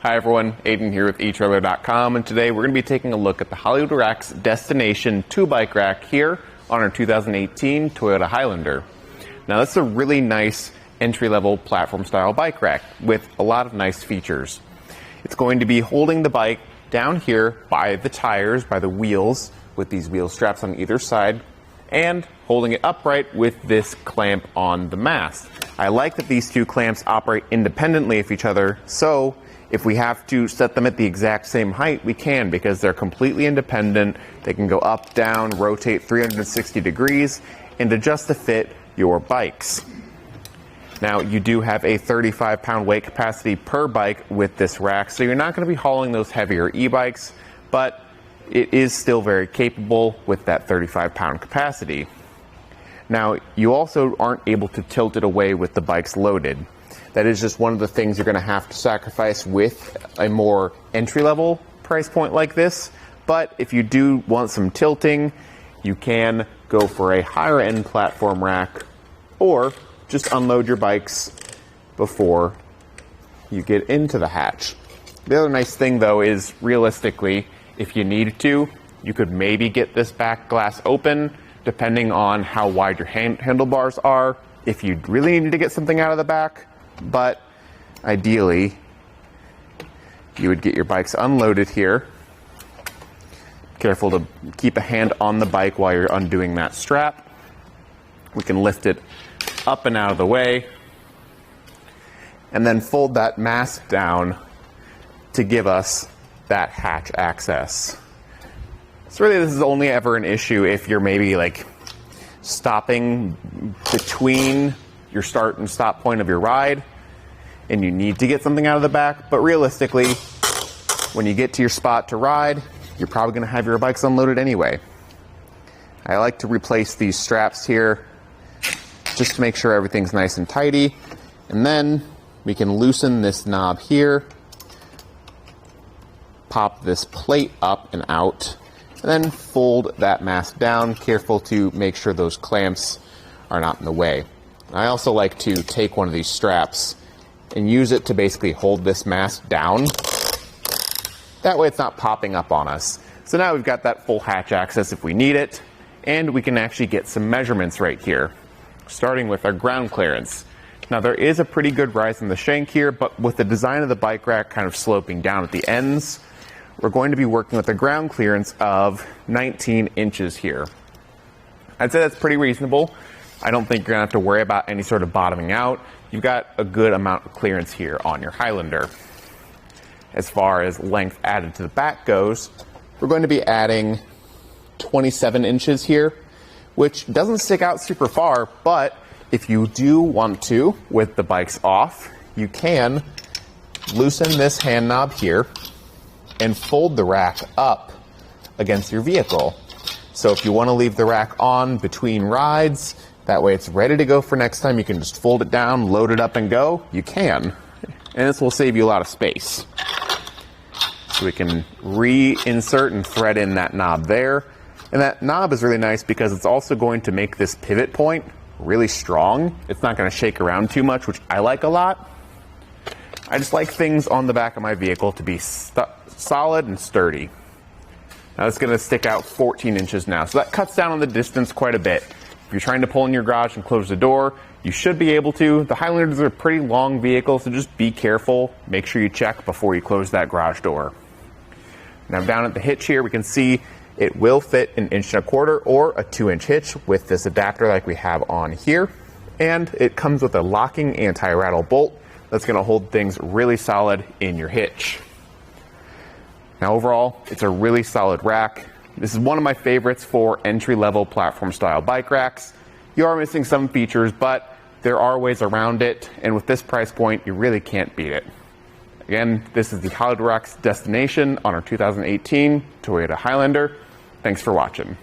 Hi everyone, Aiden here with eTrailer.com, and today we're going to be taking a look at the Toyota Rack's Destination 2 bike rack here on our 2018 Toyota Highlander. Now this is a really nice entry-level platform-style bike rack with a lot of nice features. It's going to be holding the bike down here by the tires, by the wheels, with these wheel straps on either side, and holding it upright with this clamp on the mast. I like that these two clamps operate independently of each other, so if we have to set them at the exact same height, we can, because they're completely independent. They can go up, down, rotate 360 degrees, and adjust to fit your bikes. Now, you do have a 35-pound weight capacity per bike with this rack, so you're not going to be hauling those heavier e-bikes, but it is still very capable with that 35-pound capacity. Now, you also aren't able to tilt it away with the bikes loaded. That is just one of the things you're going to have to sacrifice with a more entry-level price point like this. But if you do want some tilting, you can go for a higher-end platform rack, or just unload your bikes before you get into the hatch. The other nice thing, though, is realistically, if you needed to, you could maybe get this back glass open, depending on how wide your handlebars are, if you really needed to get something out of the back. But ideally, you would get your bikes unloaded here. Careful to keep a hand on the bike while you're undoing that strap. We can lift it up and out of the way, and then fold that mast down to give us that hatch access. So really, this is only ever an issue if you're maybe like stopping between your start and stop point of your ride and you need to get something out of the back. But realistically, when you get to your spot to ride, you're probably going to have your bikes unloaded anyway. I like to replace these straps here just to make sure everything's nice and tidy, and then we can loosen this knob here, pop this plate up and out, and then fold that mast down. Careful to make sure those clamps are not in the way. I also like to take one of these straps and use it to basically hold this mast down. That way it's not popping up on us. So now we've got that full hatch access if we need it, and we can actually get some measurements right here, starting with our ground clearance. Now there is a pretty good rise in the shank here, but with the design of the bike rack kind of sloping down at the ends, we're going to be working with a ground clearance of 19 inches here. I'd say that's pretty reasonable. I don't think you're going to have to worry about any sort of bottoming out. You've got a good amount of clearance here on your Highlander. As far as length added to the back goes, we're going to be adding 27 inches here, which doesn't stick out super far, but if you do want to, with the bikes off, you can loosen this hand knob here and fold the rack up against your vehicle. So if you want to leave the rack on between rides, that way it's ready to go for next time, you can just fold it down, load it up and go, you can. And this will save you a lot of space. So we can reinsert and thread in that knob there. And that knob is really nice because it's also going to make this pivot point really strong. It's not going to shake around too much, which I like a lot. I just like things on the back of my vehicle to be solid and sturdy. Now it's going to stick out 14 inches now, so that cuts down on the distance quite a bit. If you're trying to pull in your garage and close the door, you should be able to. The Highlanders are a pretty long vehicle, so just be careful. Make sure you check before you close that garage door. Now down at the hitch here, we can see it will fit an 1.25 inch or a 2-inch hitch with this adapter like we have on here. And it comes with a locking anti-rattle bolt that's going to hold things really solid in your hitch. Now overall, it's a really solid rack. This is one of my favorites for entry-level platform-style bike racks. You are missing some features, but there are ways around it, and with this price point, you really can't beat it. Again, this is the Toyota Rack's Destination on our 2018 Toyota Highlander. Thanks for watching.